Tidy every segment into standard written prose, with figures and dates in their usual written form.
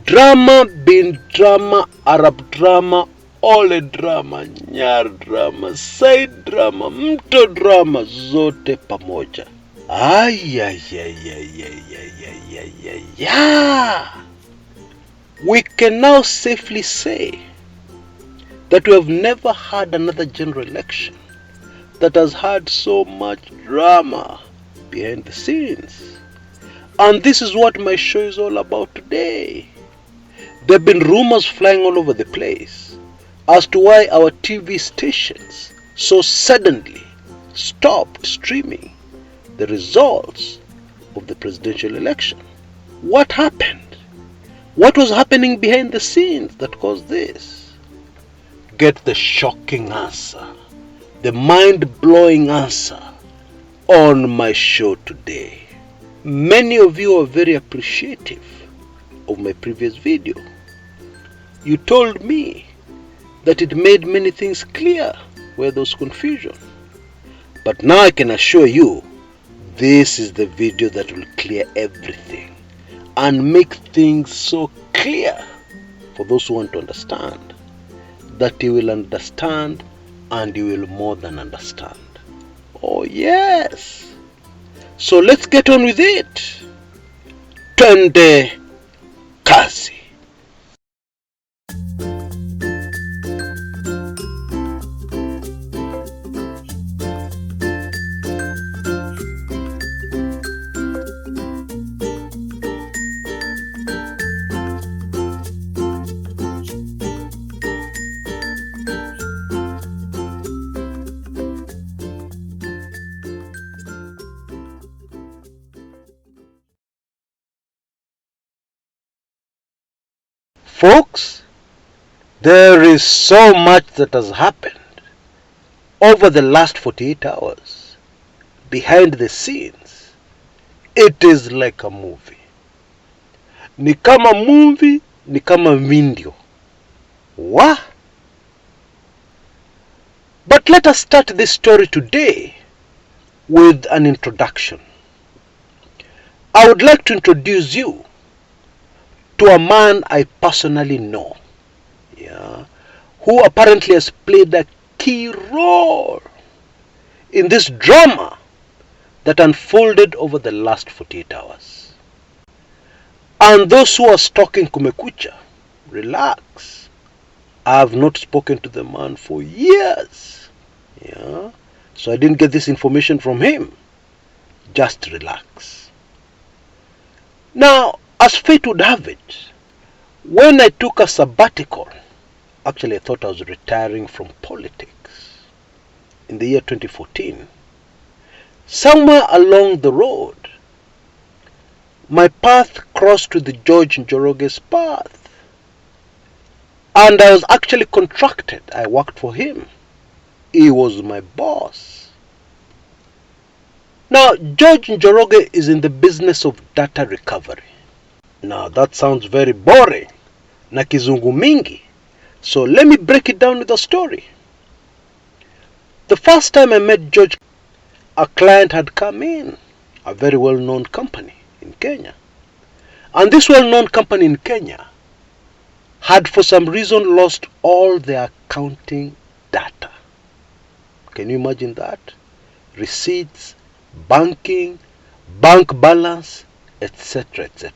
Drama, bin drama, Arab drama, ole drama, nyar drama, side drama, mto drama, zote pamoja. We can now safely say that we have never had another general election that has had so much drama behind the scenes. And this is what my show is all about today. There have been rumors flying all over the place as to why our TV stations so suddenly stopped streaming the results of the presidential election. What happened? What was happening behind the scenes that caused this? Get the shocking answer, the mind-blowing answer on my show today. Many of you are very appreciative of my previous video. You told me that it made many things clear where there was confusion. But now I can assure you, this is the video that will clear everything and make things so clear for those who want to understand, that you will understand and you will more than understand. Oh yes! So let's get on with it. Twende kazi. Folks, there is so much that has happened over the last 48 hours behind the scenes. It is like a movie. Ni kama movie, ni kama video. What? But let us start this story today with an introduction. I would like to introduce you to a man I personally know, who apparently has played a key role in this drama that unfolded over the last 48 hours. And those who are stalking Kumekucha, relax. I have not spoken to the man for years, so I didn't get this information from him. Just relax. Now, as fate would have it, when I took a sabbatical, actually I thought I was retiring from politics in the year 2014, somewhere along the road, my path crossed with the George Njoroge's path. And I was actually contracted. I worked for him. He was my boss. Now, George Njoroge is in the business of data recovery. Now that sounds very boring, na kizungu mingi. So let me break it down with a story. The first time I met George, a client had come in, a very well-known company in Kenya. And this well-known company in Kenya had for some reason lost all their accounting data. Can you imagine that? Receipts, banking, bank balance, etc., etc.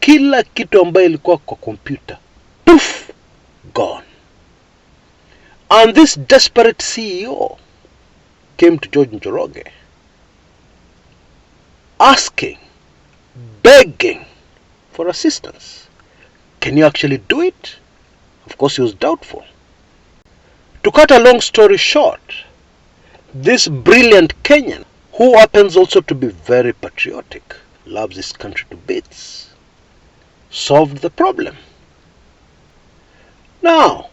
Kila kitu ambayo ilikuwa kwa computer, poof, gone. And this desperate CEO came to George Njoroge asking, begging for assistance. Can you actually do it? Of course, he was doubtful. To cut a long story short, this brilliant Kenyan, who happens also to be very patriotic, loves his country to bits, solved the problem. Now,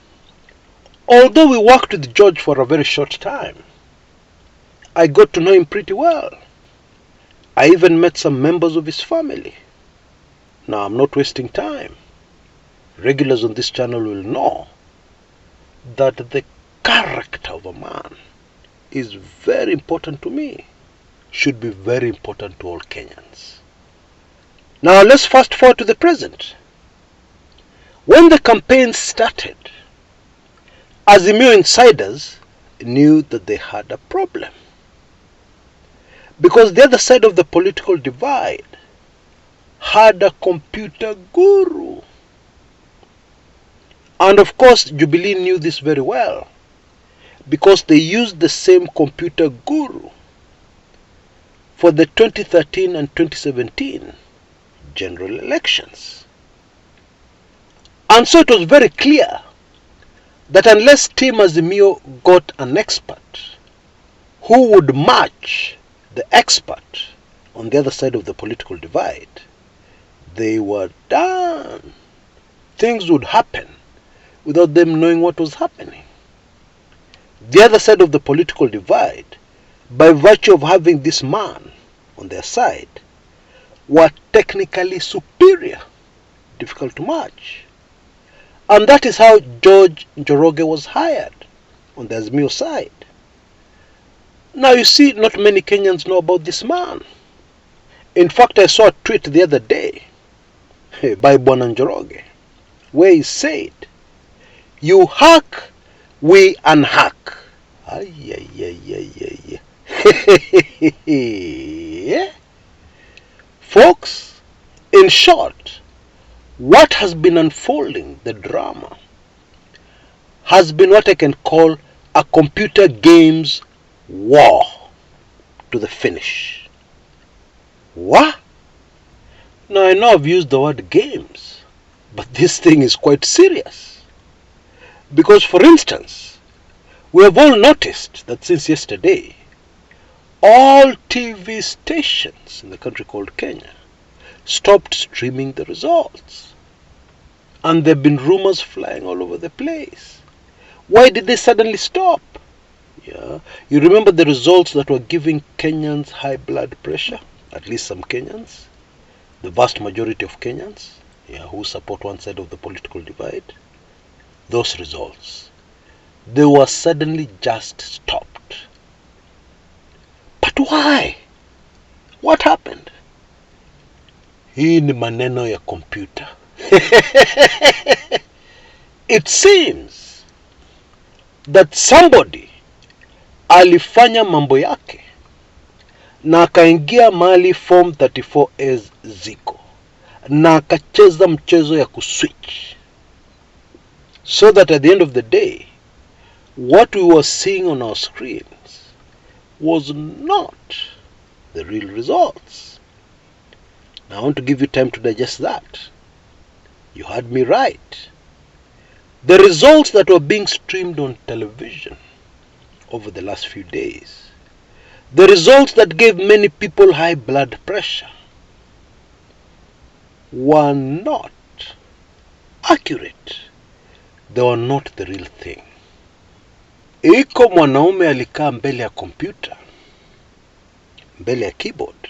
although we worked with George for a very short time, I got to know him pretty well. I even met some members of his family. Now, I'm not wasting time. Regulars on this channel will know that the character of a man is very important to me, should be very important to all Kenyans. Now let's fast forward to the present. When the campaign started, Azimio insiders knew that they had a problem, because the other side of the political divide had a computer guru. And of course, Jubilee knew this very well, because they used the same computer guru for the 2013 and 2017 general elections. And so it was very clear that unless Team Azimio got an expert who would match the expert on the other side of the political divide, they were done. Things would happen without them knowing what was happening. The other side of the political divide, by virtue of having this man on their side, were technically superior, difficult to match. And that is how George Njoroge was hired on the Azimio side. Now you see, not many Kenyans know about this man. In fact, I saw a tweet the other day by Bwana Njoroge, where he said, "You hack, we unhack." Folks, in short, what has been unfolding, the drama, has been what I can call a computer games war to the finish. What? Now I know I've used the word games, but this thing is quite serious. Because, for instance, we have all noticed that since yesterday, all TV stations in the country called Kenya stopped streaming the results. And there have been rumors flying all over the place. Why did they suddenly stop? You remember the results that were giving Kenyans high blood pressure? At least some Kenyans. The vast majority of Kenyans who support one side of the political divide. Those results, they were suddenly just stopped. But why? What happened? Hii ni maneno ya computer. It seems that somebody alifanya mambo yake na akaingia mahali form 34As ziko na akacheza mchezo ya kuswitch, so that at the end of the day, what we were seeing on our screens was not the real results. Now I want to give you time to digest that. You heard me right. The results that were being streamed on television over the last few days, the results that gave many people high blood pressure, were not accurate. They were not the real thing. Iko mwanaume alikaa mbele ya kompyuta, mbele ya keyboard,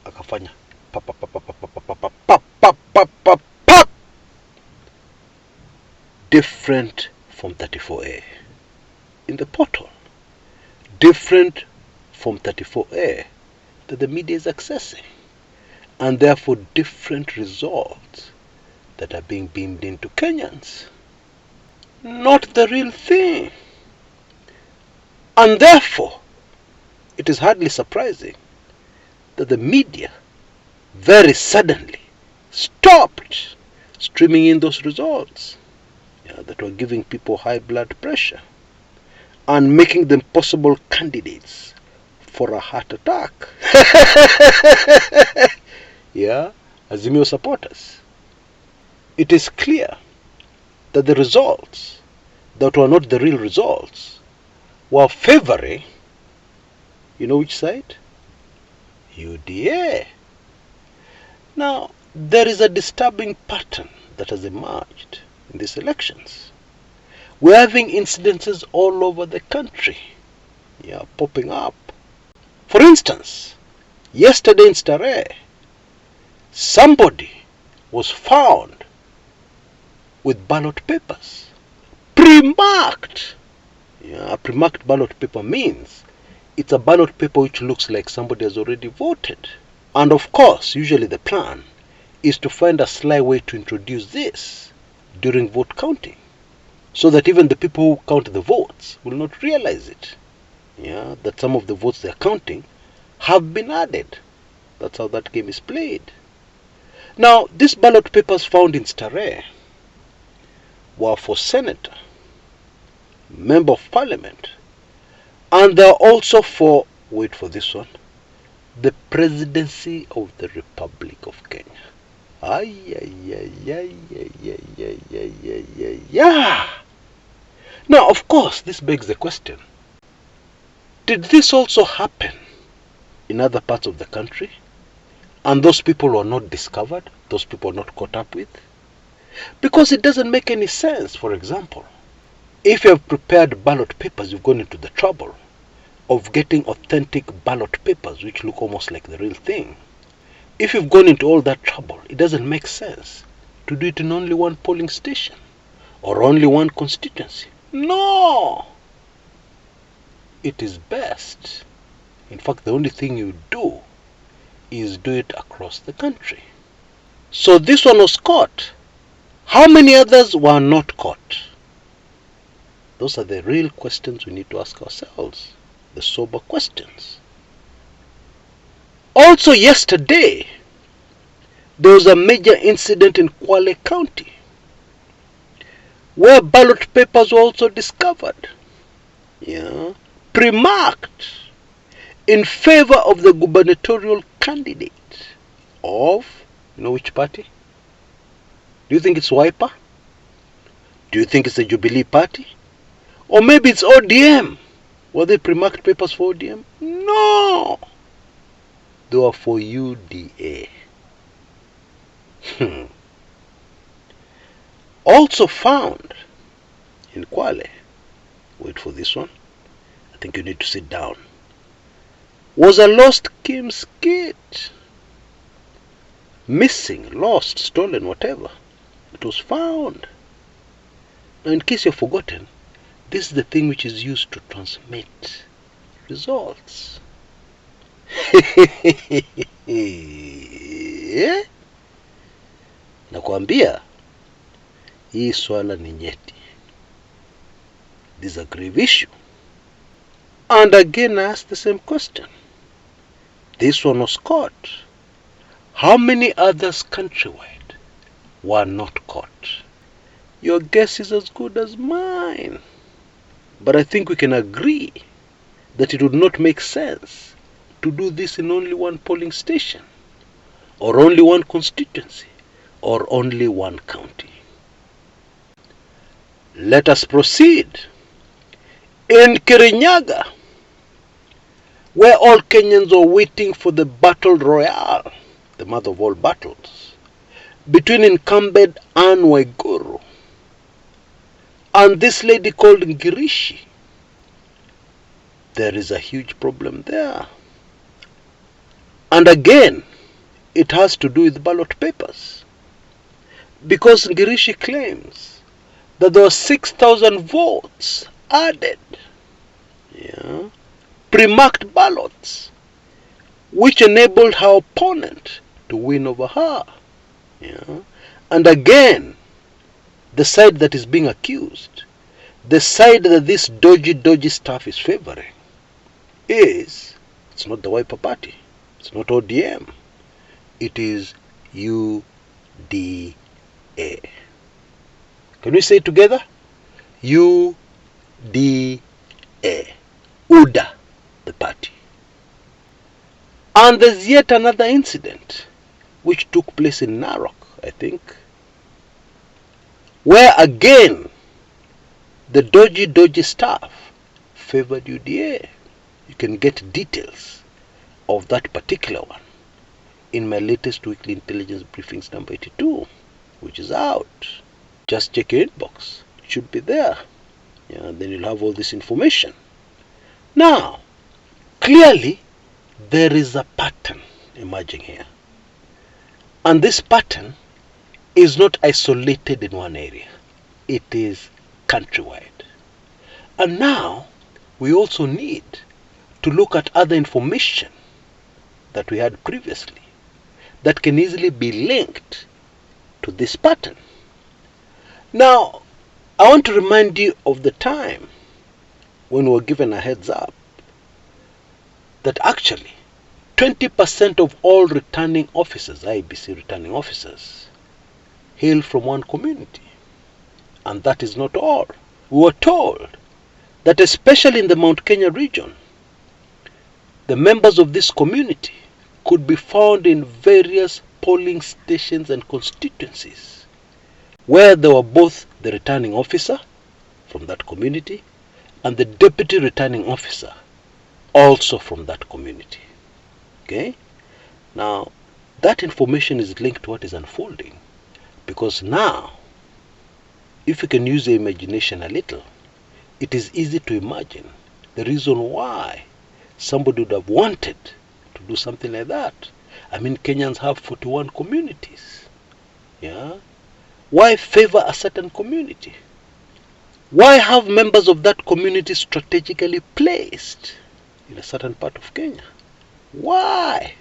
akafanya pap pap pap pap pap pap pap pap pap pap, different from 34A in the portal, different from 34A that the media is accessing, and therefore different results that are being beamed into Kenyans. Not the real thing. And therefore, it is hardly surprising that the media very suddenly stopped streaming in those results that were giving people high blood pressure and making them possible candidates for a heart attack. Azimio supporters. It is clear that the results that were not the real results were favoring, you know which side? UDA. Now, there is a disturbing pattern that has emerged in these elections. We're having incidences all over the country, popping up. For instance, yesterday in Starehe, somebody was found with ballot papers, pre-marked. A pre-marked ballot paper means it's a ballot paper which looks like somebody has already voted. And of course, usually the plan is to find a sly way to introduce this during vote counting, so that even the people who count the votes will not realize it. Yeah, that some of the votes they're counting have been added. That's how that game is played. Now, these ballot papers found in Starehe were for senator, member of parliament, and they're also for, wait for this one, the presidency of the Republic of Kenya. Yeah. Now, of course, this begs the question, did this also happen in other parts of the country? And those people were not discovered, those people were not caught up with? Because it doesn't make any sense. For example, if you have prepared ballot papers, you've gone into the trouble of getting authentic ballot papers which look almost like the real thing. If you've gone into all that trouble, it doesn't make sense to do it in only one polling station or only one constituency. No! It is best. In fact, the only thing you do is do it across the country. So this one was caught. How many others were not caught? Those are the real questions we need to ask ourselves. The sober questions. Also yesterday, there was a major incident in Kwale County where ballot papers were also discovered. Yeah. Pre-marked in favor of the gubernatorial candidate of, you know which party? Do you think it's Wiper? Do you think it's the Jubilee Party? Or maybe it's ODM? Were they pre-marked papers for ODM? No! They were for UDA. Also found in Kwale, wait for this one, I think you need to sit down, was a lost Kim's kit. Missing, lost, stolen, whatever. It was found. Now, in case you've forgotten, this is the thing which is used to transmit results. Nakwambia, hii swala ni nyeti. This is a grave issue. And again, I ask the same question. This one was caught. How many others countrywide were not caught? Your guess is as good as mine. But I think we can agree that it would not make sense to do this in only one polling station, or only one constituency, or only one county. Let us proceed. In Kirinyaga, where all Kenyans are waiting for the battle royale, the mother of all battles, between incumbent Anne Waiguru and this lady called Ngirishi, there is a huge problem there. And again, it has to do with ballot papers. Because Ngirishi claims that there were 6,000 votes added, pre-marked ballots, which enabled her opponent to win over her. And again, the side that is being accused, the side that this dodgy stuff is favoring, it's not the Wiper Party, it's not ODM, it is UDA. Can we say it together? UDA. UDA, the party. And there's yet another incident which took place in Narok, I think, where again the dodgy staff favored UDA. You can get details of that particular one in my latest Weekly Intelligence Briefings number 82, which is out. Just check your inbox. It should be there. Then you'll have all this information. Now, clearly, there is a pattern emerging here. And this pattern is not isolated in one area. It is countrywide. And now, we also need to look at other information that we had previously that can easily be linked to this pattern. Now, I want to remind you of the time when we were given a heads up that actually 20% of all returning officers, IEBC returning officers, hail from one community. And that is not all. We were told that especially in the Mount Kenya region, the members of this community could be found in various polling stations and constituencies where there were both the returning officer from that community and the deputy returning officer also from that community. Okay? Now, that information is linked to what is unfolding, because now, if you can use your imagination a little, it is easy to imagine the reason why somebody would have wanted to do something like that. I mean, Kenyans have 41 communities. Yeah? Why favor a certain community? Why have members of that community strategically placed in a certain part of Kenya? Why?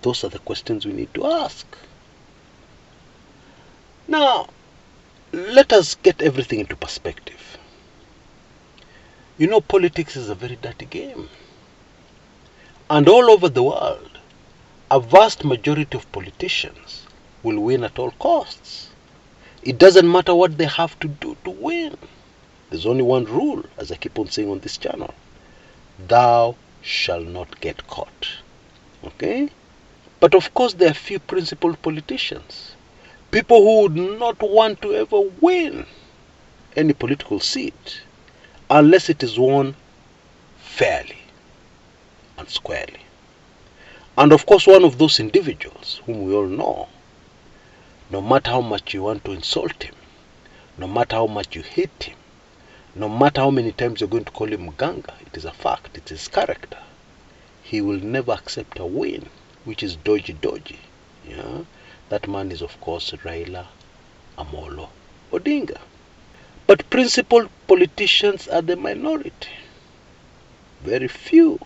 Those are the questions we need to ask. Now, let us get everything into perspective. You know, politics is a very dirty game. And all over the world, a vast majority of politicians will win at all costs. It doesn't matter what they have to do to win. There's only one rule, as I keep on saying on this channel: thou shall not get caught. Okay? But of course, there are few principled politicians. People who would not want to ever win any political seat unless it is won fairly and squarely. And of course, one of those individuals whom we all know, no matter how much you want to insult him, no matter how much you hate him, no matter how many times you're going to call him Ganga, it is a fact, it is character, he will never accept a win, which is dodgy. Yeah? That man is, of course, Raila Amolo Odinga. But principled politicians are the minority. Very few.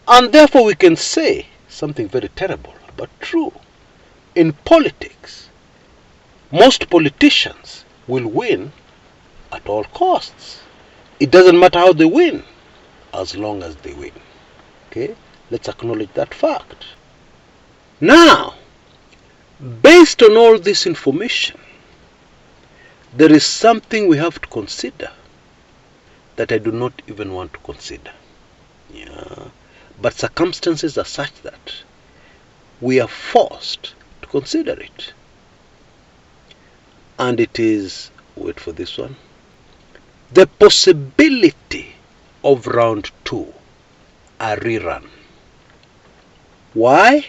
And therefore we can say something very terrible but true. In politics, most politicians will win at all costs. It doesn't matter how they win, as long as they win. Okay? Let's acknowledge that fact. Now, based on all this information, there is something we have to consider that I do not even want to consider. Yeah. But circumstances are such that we are forced to consider it. And it is, wait for this one, the possibility of round 2, a rerun. Why?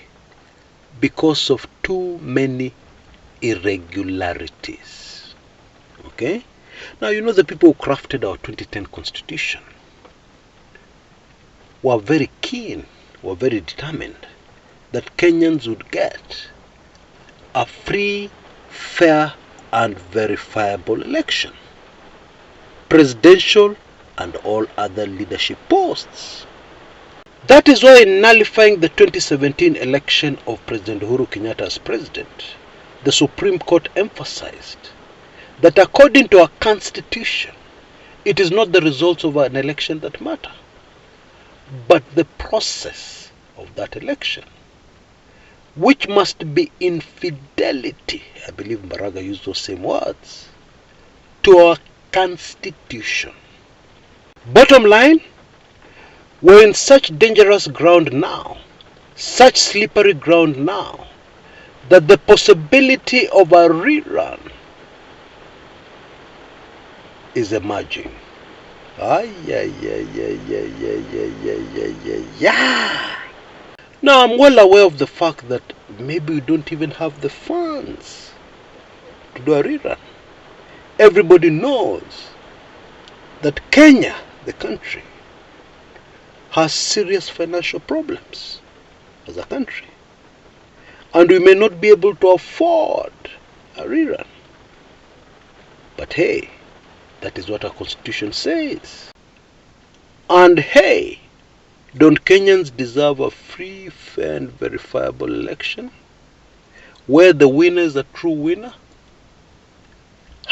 Because of too many irregularities. Okay? Now, you know, the people who crafted our 2010 constitution were very keen, were very determined that Kenyans would get a free, fair, and verifiable election, presidential and all other leadership posts. That is why, in nullifying the 2017 election of President Uhuru Kenyatta as president, the Supreme Court emphasized that according to our constitution, it is not the results of an election that matter, but the process of that election, which must be in fidelity, I believe Mbaraga used those same words, to our constitution. Bottom line, we're in such dangerous ground now, such slippery ground now, that the possibility of a rerun is emerging. Yeah. Now, I'm well aware of the fact that maybe we don't even have the funds to do a rerun. Everybody knows that Kenya, the country, has serious financial problems as a country. And we may not be able to afford a rerun. But hey, that is what our constitution says. And hey, don't Kenyans deserve a free, fair, and verifiable election where the winner is a true winner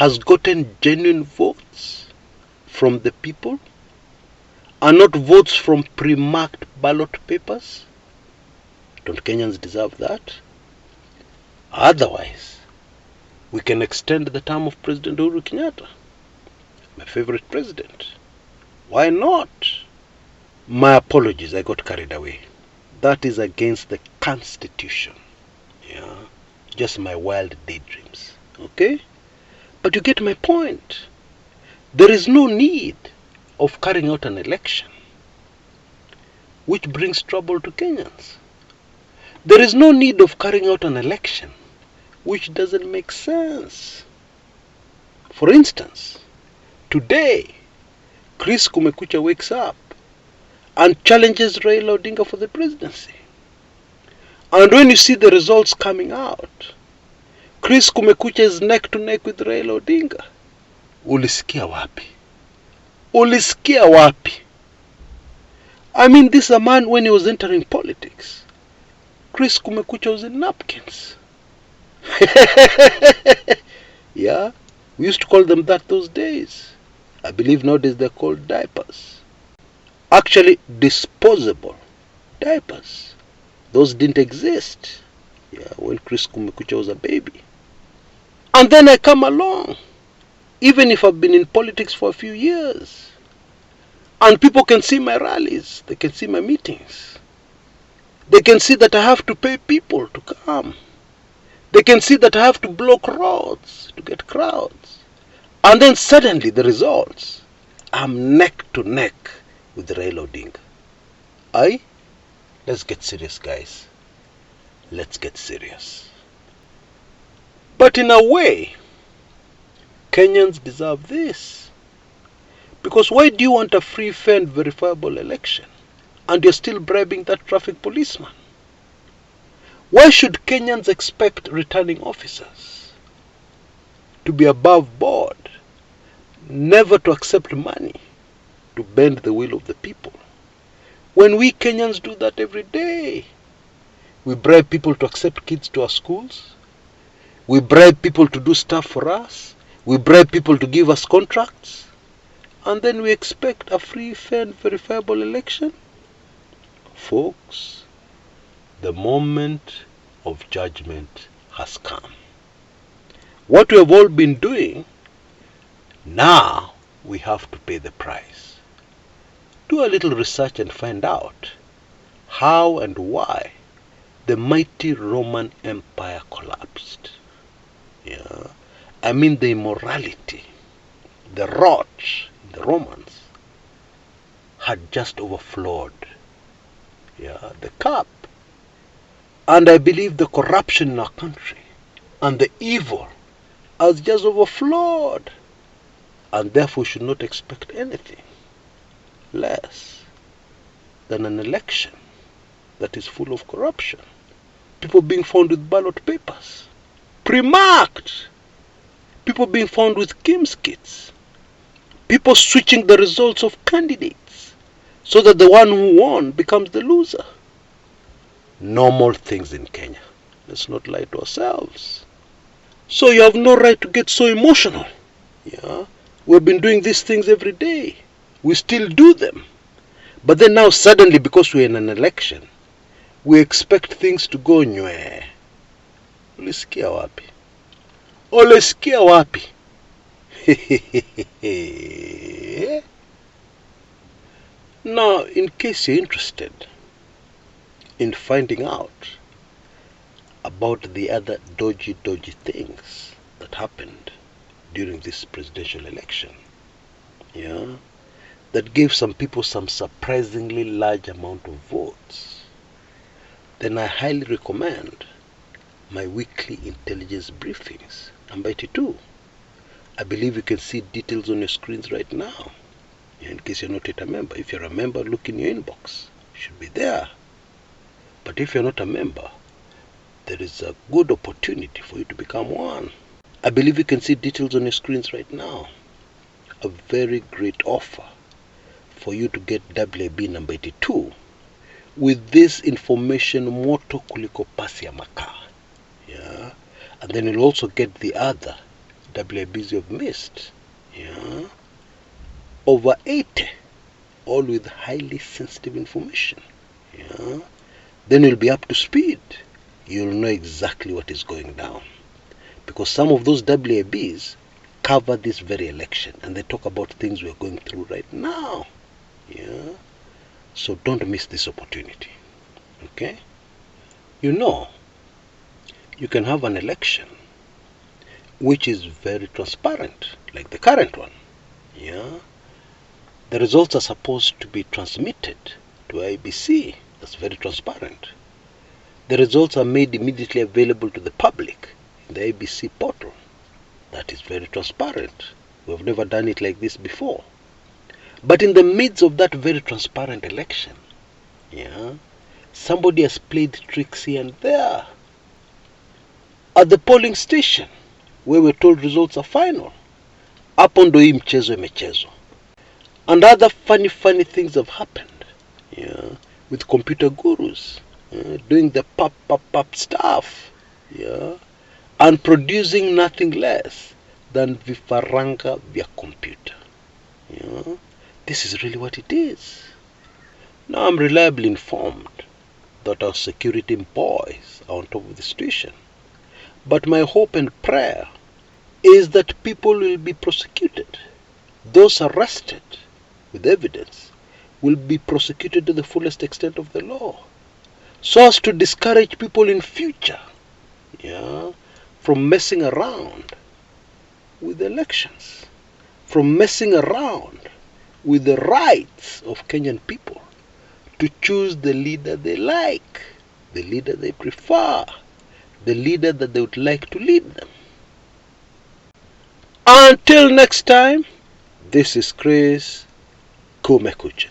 has gotten genuine votes from the people and not votes from pre-marked ballot papers? Don't Kenyans deserve that? Otherwise, we can extend the term of President Uhuru Kenyatta, my favorite president. Why not? My apologies, I got carried away. That is against the Constitution. Yeah, just my wild daydreams. Okay? But you get my point. There is no need of carrying out an election which brings trouble to Kenyans. There is no need of carrying out an election which doesn't make sense. For instance, today, Chris Kumekucha wakes up and challenges Raila Odinga for the presidency. And when you see the results coming out, Chris Kumekucha is neck to neck with Raila Odinga. Ulisikia wapi? Ulisikia wapi? I mean, this is a man, when he was entering politics, Chris Kumekucha was in napkins. Yeah, we used to call them that those days. I believe nowadays they're called diapers. Actually, disposable diapers. Those didn't exist, yeah, when Chris Kumekucha was a baby. And then I come along, even if I've been in politics for a few years, and people can see my rallies, they can see my meetings. They can see that I have to pay people to come. They can see that I have to block roads to get crowds. And then suddenly the results, I'm neck to neck with Raila Odinga. Aye? Let's get serious, guys. Let's get serious. But in a way, Kenyans deserve this. Because why do you want a free, fair and verifiable election and you're still bribing that traffic policeman? Why should Kenyans expect returning officers to be above board, never to accept money to bend the will of the people, when we Kenyans do that every day? We bribe people to accept kids to our schools. We bribe people to do stuff for us. We bribe people to give us contracts. And then we expect a free, fair and verifiable election? Folks, the moment of judgment has come. What we have all been doing, now we have to pay the price. Do a little research and find out how and why the mighty Roman Empire collapsed. Yeah, I mean the immorality, the rot in the Romans had just overflowed, yeah, the cup. And I believe the corruption in our country and the evil has just overflowed. And therefore we should not expect anything less than an election that is full of corruption. People being found with ballot papers, pre-marked. People being found with Kim's kits. People switching the results of candidates so that the one who won becomes the loser. Normal things in Kenya. Let's not lie to ourselves. So you have no right to get so emotional. Yeah, we've been doing these things every day. We still do them. But then now suddenly, because we're in an election, we expect things to go nywe. Ulisikia wapi? Ulisikia wapi? Now, in case you're interested in finding out about the other dodgy things that happened during this presidential election, yeah, that gave some people some surprisingly large amount of votes, then I highly recommend my weekly intelligence briefings, number 82. I believe you can see details on your screens right now. In case you're not yet a member, if you're a member, look in your inbox. It should be there. But if you're not a member, there is a good opportunity for you to become one. I believe you can see details on your screens right now. A very great offer for you to get WIB number 82 with this information moto kuliko pasi ya makaa. Yeah. And then you'll also get the other WIBs you have missed. Yeah. Over 80, all with highly sensitive information. Yeah. Then you'll be up to speed. You'll know exactly what is going down. Because some of those WIBs cover this very election and they talk about things we are going through right now. Yeah. So don't miss this opportunity. Okay? You know, you can have an election which is very transparent, like the current one. Yeah. The results are supposed to be transmitted to IEBC. That's very transparent. The results are made immediately available to the public in the IEBC portal. That is very transparent. We have never done it like this before. But in the midst of that very transparent election, yeah, somebody has played tricks here and there. At the polling station, where we're told results are final, hapo ndo hii mchezo imechezwa. And other funny things have happened, yeah, with computer gurus doing the pop stuff, yeah, and producing nothing less than vifaranga vya computer. Yeah. This is really what it is. Now I'm reliably informed that our security boys are on top of the situation. But my hope and prayer is that people will be prosecuted. Those arrested with evidence will be prosecuted to the fullest extent of the law, so as to discourage people in future, yeah, from messing around with elections, from messing around with the rights of Kenyan people to choose the leader they like, the leader they prefer, the leader that they would like to lead them. Until next time, this is Chris Kumekucha.